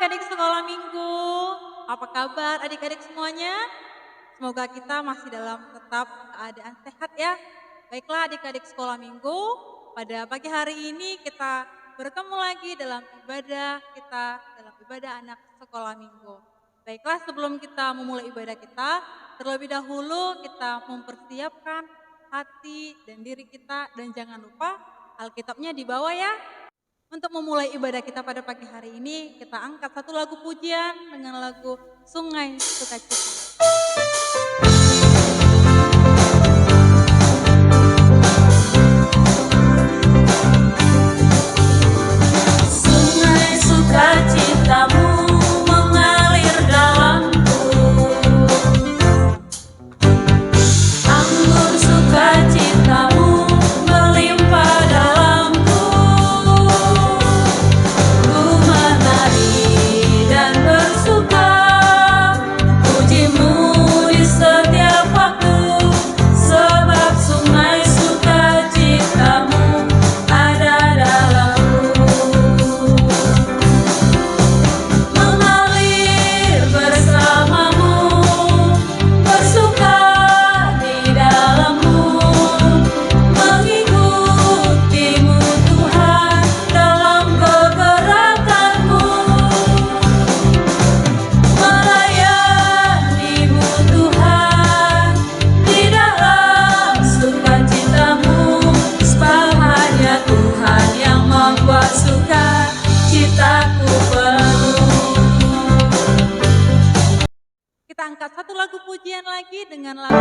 adik-adik sekolah minggu. Apa kabar adik-adik semuanya? Semoga kita masih dalam tetap keadaan sehat ya. Baiklah adik-adik sekolah minggu, pada pagi hari ini kita bertemu lagi dalam ibadah anak sekolah minggu. Baiklah sebelum kita memulai ibadah kita, terlebih dahulu kita mempersiapkan hati dan diri kita dan jangan lupa Alkitabnya dibawa ya. Untuk memulai ibadah kita pada pagi hari ini, kita angkat satu lagu pujian dengan lagu Sungai Sukacita. Sungai sukacitamu mengalir dalamku, anggur sukacitamu melimpah dalamku. Ku menari dan bersuka, pujimu di setiap waktu, sebab sungai sukacitamu ada dalamku. Mengalir bersamamu, bersuka di dalammu, mengikutimu Tuhan dalam kegerakanku, melayanimu Tuhan di dalam sukacitamu, sebab hanya Tuhan yang membuat sukacitaku penuh. Kita angkat satu lagu pujian lagi dengan lagu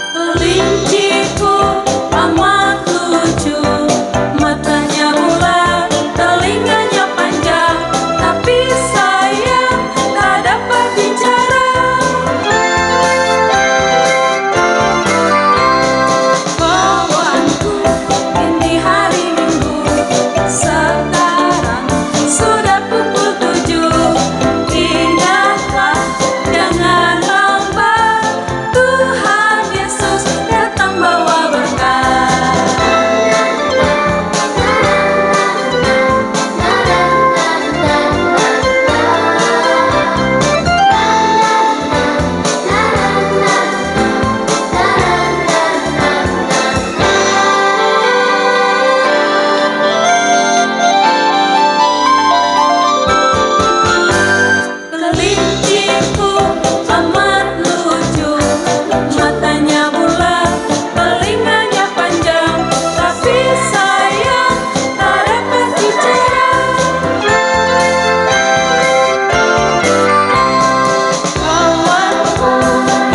Kelinciku amat lucu, matanya bulat, telinganya panjang, tapi sayang tak dapat bicara. Kawanku, ini hari Minggu, sekarang sudah pukul 7. Ingatlah, jangan lambat, Tuhan Yesus datang bawa berkat. Kelinciku amat lucu, matanya bulat, telinganya panjang, tapi sayang tak dapat bicara. Kawanku,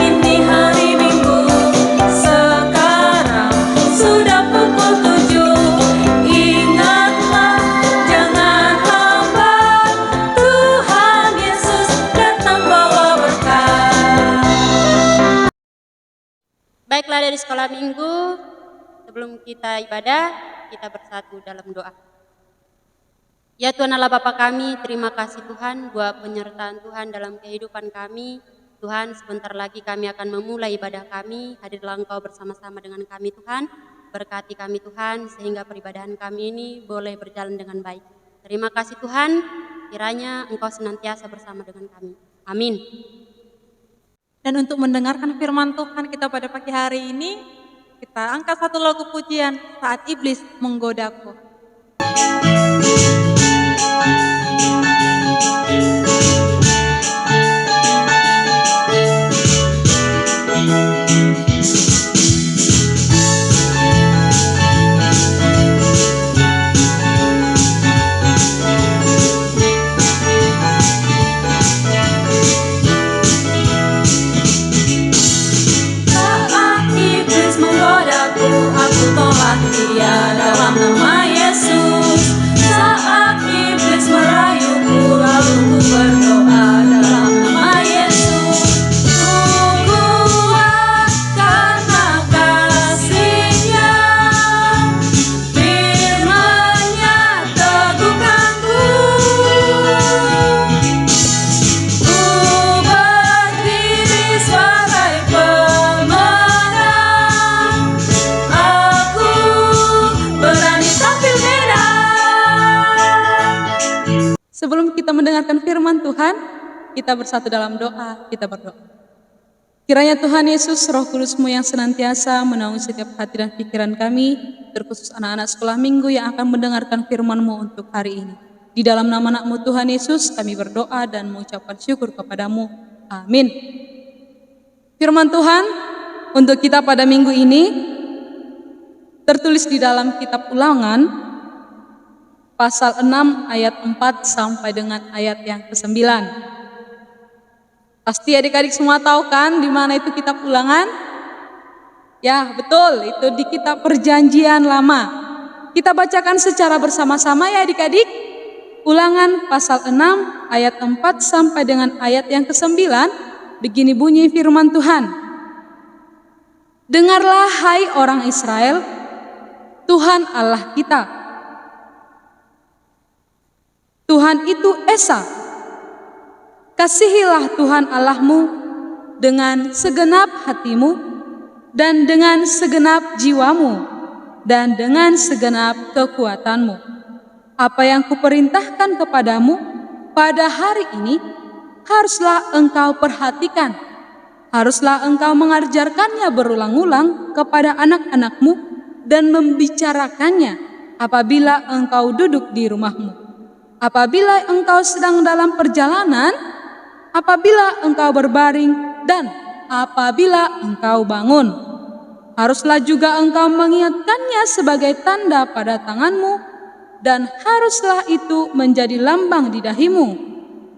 ini hari Minggu, sekarang sudah pukul 7. Ingatlah, jangan lambat, Tuhan Yesus datang bawa berkat. Baiklah dari sekolah minggu, sebelum kita ibadah, kita bersatu dalam doa. Ya Tuhan Allah Bapa kami, terima kasih Tuhan buat penyertaan Tuhan dalam kehidupan kami. Tuhan, sebentar lagi kami akan memulai ibadah kami. Hadirlah Engkau bersama-sama dengan kami Tuhan. Berkati kami Tuhan, sehingga peribadahan kami ini boleh berjalan dengan baik. Terima kasih Tuhan, kiranya Engkau senantiasa bersama dengan kami. Amin. dan untuk mendengarkan firman Tuhan kita pada pagi hari ini, kita angkat satu lagu pujian Saat Iblis Menggodaku. Saat iblis menggodaku, aku tolak dia dalam nama Yesus. Sebelum kita mendengarkan firman Tuhan, kita bersatu dalam doa, kita berdoa. Kiranya Tuhan Yesus, Roh Kudus-Mu yang senantiasa menaungi setiap hati dan pikiran kami, terkhusus anak-anak sekolah minggu yang akan mendengarkan firman-Mu untuk hari ini. Di dalam nama anak-Mu Tuhan Yesus, kami berdoa dan mengucapkan syukur kepadamu. Amin. Firman Tuhan untuk kita pada minggu ini tertulis di dalam kitab Ulangan, pasal 6 ayat 4 sampai dengan ayat yang ke-9. Pasti adik-adik semua tahu kan di mana itu kitab Ulangan? Ya, betul, itu di kitab Perjanjian Lama. Kita bacakan secara bersama-sama ya adik-adik. Ulangan pasal 6 ayat 4 sampai dengan ayat yang ke-9. Begini bunyi firman Tuhan. Dengarlah hai orang Israel, Tuhan Allah kita. Tuhan itu Esa. Kasihilah Tuhan Allahmu dengan segenap hatimu dan dengan segenap jiwamu dan dengan segenap kekuatanmu. Apa yang kuperintahkan kepadamu pada hari ini haruslah engkau perhatikan. Haruslah engkau mengajarkannya berulang-ulang kepada anak-anakmu dan membicarakannya apabila engkau duduk di rumahmu. Apabila engkau sedang dalam perjalanan, apabila engkau berbaring, dan apabila engkau bangun. Haruslah juga engkau mengingatkannya sebagai tanda pada tanganmu, dan haruslah itu menjadi lambang di dahimu,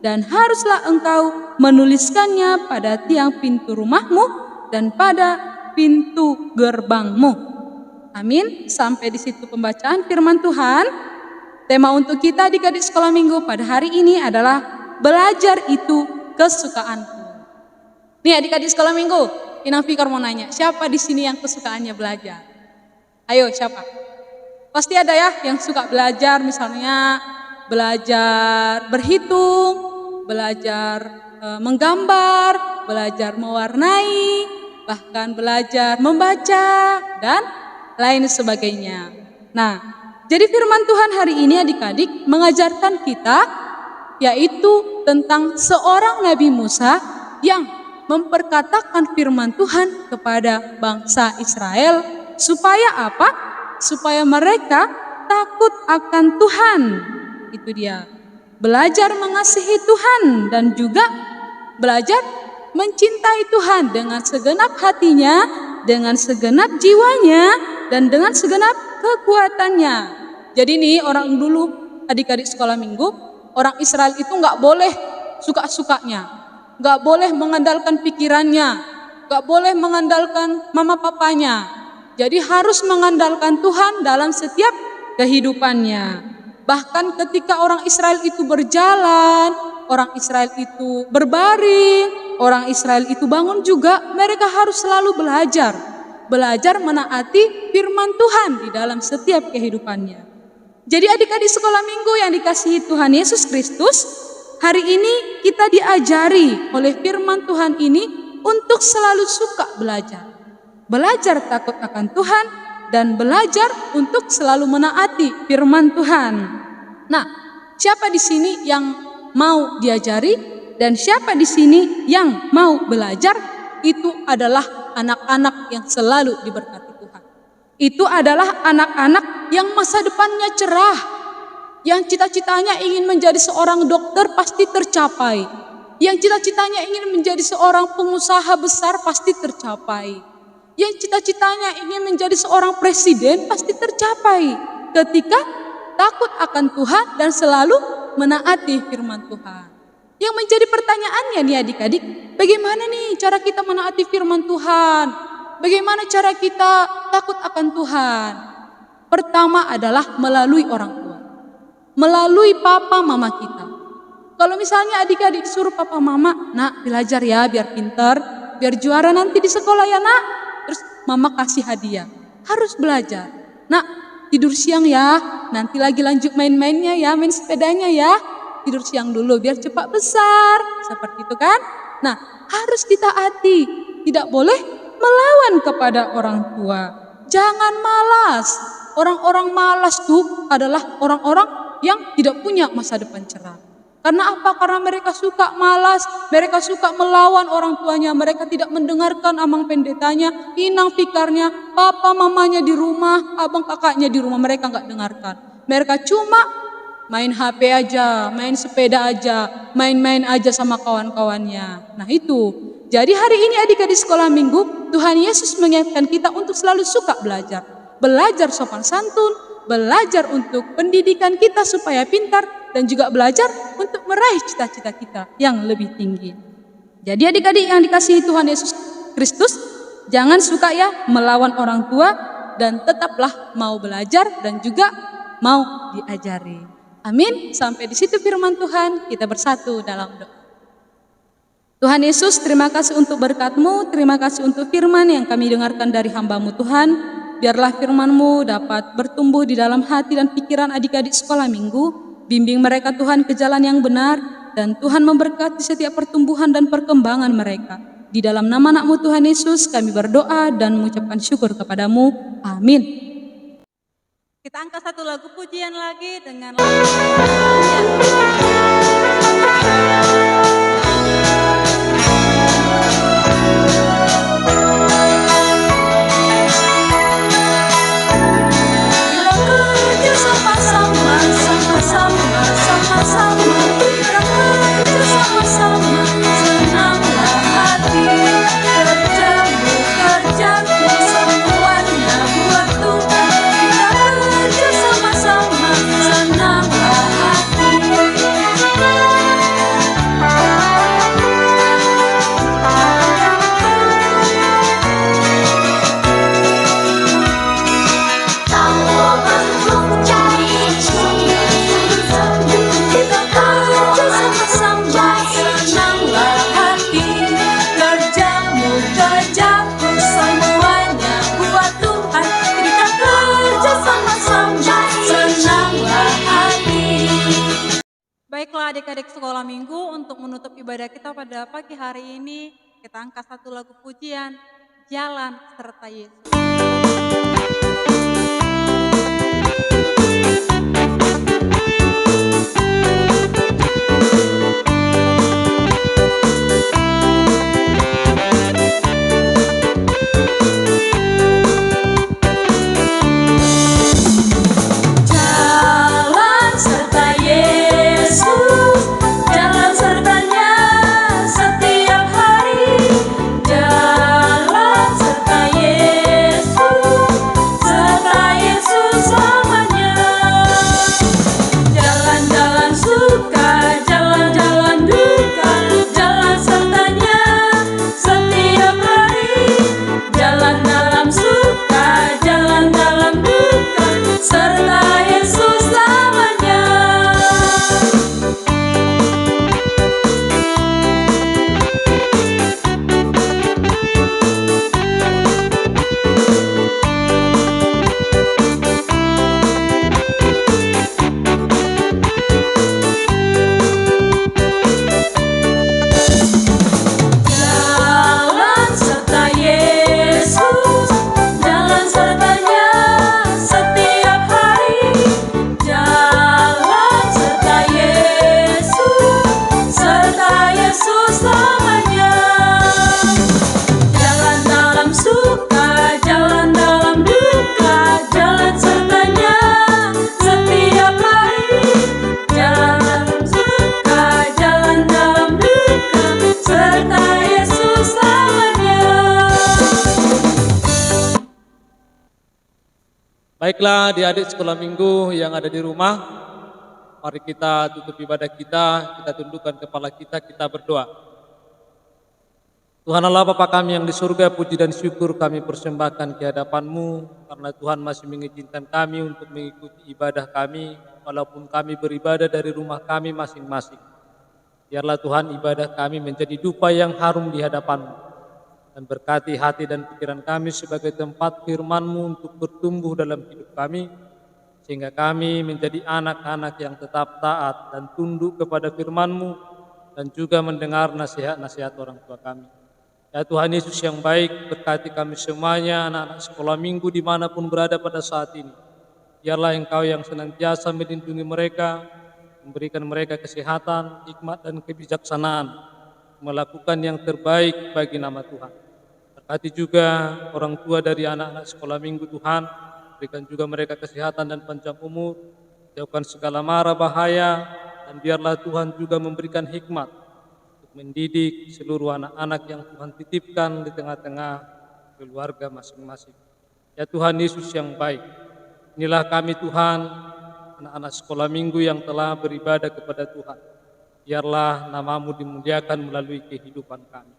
dan haruslah engkau menuliskannya pada tiang pintu rumahmu dan pada pintu gerbangmu. Amin. Sampai di situ pembacaan firman Tuhan. Tema untuk kita adik-adik sekolah minggu pada hari ini adalah belajar itu kesukaanku. Nih adik-adik sekolah minggu, Inang Fikar mau nanya, siapa di sini yang kesukaannya belajar? Ayo siapa? Pasti ada ya yang suka belajar, misalnya belajar berhitung, belajar menggambar, belajar mewarnai, bahkan belajar membaca dan lain sebagainya. Nah, jadi firman Tuhan hari ini adik-adik mengajarkan kita yaitu tentang seorang Nabi Musa yang memperkatakan firman Tuhan kepada bangsa Israel supaya apa? Supaya mereka takut akan Tuhan. Itu dia. Belajar mengasihi Tuhan dan juga belajar mencintai Tuhan dengan segenap hatinya, dengan segenap jiwanya, dan dengan segenap kekuatannya. Jadi nih orang dulu adik-adik sekolah minggu, orang Israel itu nggak boleh suka-sukanya, nggak boleh mengandalkan pikirannya, nggak boleh mengandalkan mama papanya. Jadi harus mengandalkan Tuhan dalam setiap kehidupannya. Bahkan ketika orang Israel itu berjalan, orang Israel itu berbaring, orang Israel itu bangun juga, mereka harus selalu belajar. Belajar menaati firman Tuhan di dalam setiap kehidupannya. Jadi adik-adik sekolah minggu yang dikasihi Tuhan Yesus Kristus, hari ini kita diajari oleh firman Tuhan ini untuk selalu suka belajar. Belajar takut akan Tuhan dan belajar untuk selalu menaati firman Tuhan. Nah, siapa di sini yang mau diajari dan siapa di sini yang mau belajar? Itu adalah anak-anak yang selalu diberkati Tuhan. Itu adalah anak-anak yang masa depannya cerah, yang cita-citanya ingin menjadi seorang dokter pasti tercapai, yang cita-citanya ingin menjadi seorang pengusaha besar pasti tercapai, yang cita-citanya ingin menjadi seorang presiden pasti tercapai ketika takut akan Tuhan dan selalu menaati firman Tuhan. Yang menjadi pertanyaannya nih adik-adik, bagaimana nih cara kita menaati firman Tuhan? Bagaimana cara kita takut akan Tuhan? Pertama adalah melalui orang tua, melalui papa mama kita. Kalau misalnya adik-adik suruh papa mama, nak belajar ya biar pintar, biar juara nanti di sekolah ya nak. Terus mama kasih hadiah, harus belajar. Nak tidur siang ya, nanti lagi lanjut main-mainnya ya, main sepedanya ya. Tidur siang dulu biar cepat besar, seperti itu kan. Nah harus ditaati, tidak boleh melawan kepada orang tua. Jangan malas. Orang-orang malas tuh adalah orang-orang yang tidak punya masa depan cerah. Karena apa? Karena mereka suka malas, mereka suka melawan orang tuanya, mereka tidak mendengarkan amang pendetanya, inang fikarnya, papa mamanya di rumah, abang kakaknya di rumah, mereka nggak dengarkan. Mereka cuma main HP aja, main sepeda aja, main-main aja sama kawan-kawannya. Nah itu, jadi hari ini adik-adik sekolah minggu, Tuhan Yesus mengingatkan kita untuk selalu suka belajar. Belajar sopan santun, belajar untuk pendidikan kita supaya pintar, dan juga belajar untuk meraih cita-cita kita yang lebih tinggi. Jadi adik-adik yang dikasihi Tuhan Yesus Kristus, jangan suka ya melawan orang tua, dan tetaplah mau belajar dan juga mau diajari. Amin. Sampai di situ firman Tuhan, kita bersatu dalam doa. Tuhan Yesus, terima kasih untuk berkat-Mu, terima kasih untuk firman yang kami dengarkan dari hamba-Mu Tuhan. Biarlah firman-Mu dapat bertumbuh di dalam hati dan pikiran adik-adik sekolah minggu. Bimbing mereka Tuhan ke jalan yang benar, dan Tuhan memberkati setiap pertumbuhan dan perkembangan mereka. Di dalam nama anak-Mu Tuhan Yesus kami berdoa dan mengucapkan syukur kepadamu. Amin. Kita angkat satu lagu pujian lagi dengan Baiklah adik-adik sekolah minggu, untuk menutup ibadah kita pada pagi hari ini, kita angkat satu lagu pujian, Jalan Serta Yesus. Baiklah adik-adik sekolah minggu yang ada di rumah, mari kita tutup ibadah kita tundukkan kepala kita berdoa. Tuhan Allah Bapa kami yang di surga, puji dan syukur kami persembahkan ke hadapan-Mu, karena Tuhan masih mengizinkan kami untuk mengikuti ibadah kami, walaupun kami beribadah dari rumah kami masing-masing. Biarlah Tuhan ibadah kami menjadi dupa yang harum di hadapan-Mu, dan berkati hati dan pikiran kami sebagai tempat firman-Mu untuk bertumbuh dalam hidup kami, sehingga kami menjadi anak-anak yang tetap taat dan tunduk kepada firman-Mu, dan juga mendengar nasihat-nasihat orang tua kami. Ya Tuhan Yesus yang baik, berkati kami semuanya, anak-anak sekolah minggu dimanapun berada pada saat ini. Biarlah Engkau yang senantiasa melindungi mereka, memberikan mereka kesehatan, hikmat dan kebijaksanaan, melakukan yang terbaik bagi nama Tuhan. Berkati juga orang tua dari anak-anak sekolah minggu Tuhan, berikan juga mereka kesehatan dan panjang umur, jauhkan segala mara bahaya, dan biarlah Tuhan juga memberikan hikmat untuk mendidik seluruh anak-anak yang Tuhan titipkan di tengah-tengah keluarga masing-masing. Ya Tuhan Yesus yang baik, inilah kami Tuhan, anak-anak sekolah minggu yang telah beribadah kepada Tuhan. Biarlah namamu dimuliakan melalui kehidupan kami.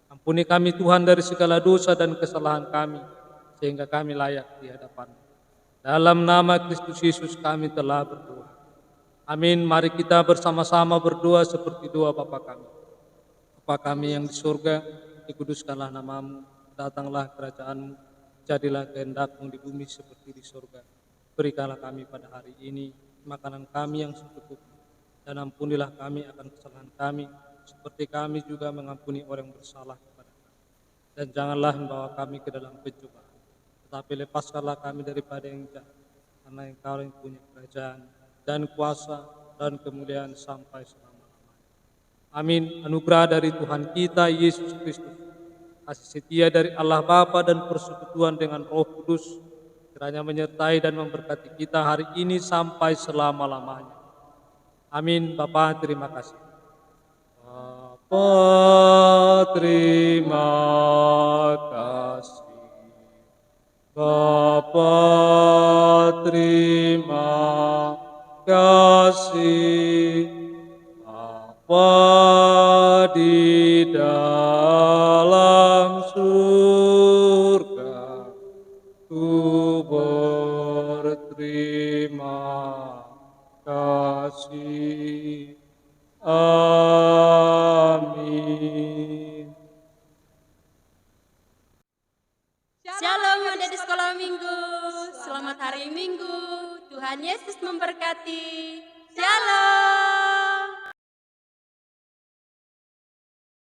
Ampuni kami Tuhan dari segala dosa dan kesalahan kami, sehingga kami layak di hadapan-Mu. Dalam nama Kristus Yesus kami telah berdoa. Amin. Mari kita bersama-sama berdoa seperti doa Bapa kami. Bapa kami yang di surga, dikuduskanlah namamu, datanglah kerajaan-Mu, jadilah kehendak-Mu di bumi seperti di surga. Berikanlah kami pada hari ini makanan kami yang secukupnya, dan ampunilah kami akan kesalahan kami, seperti kami juga mengampuni orang yang bersalah kepada kami. Dan janganlah membawa kami ke dalam pencobaan, tetapi lepaskanlah kami daripada yang jahat, karena Engkau yang punya kerajaan dan kuasa dan kemuliaan sampai selama-lamanya. Amin. Anugerah dari Tuhan kita Yesus Kristus, kasih setia dari Allah Bapa dan persekutuan dengan Roh Kudus kiranya menyertai dan memberkati kita hari ini sampai selama-lamanya. Amin. Bapa, terima kasih. Bapa, terima kasih. Bapa, terima kasih. Bapa di dalam surga, ku berterima kasih. Amin. Shalom adik di sekolah minggu. Selamat hari Minggu. Tuhan Yesus memberkati. Shalom.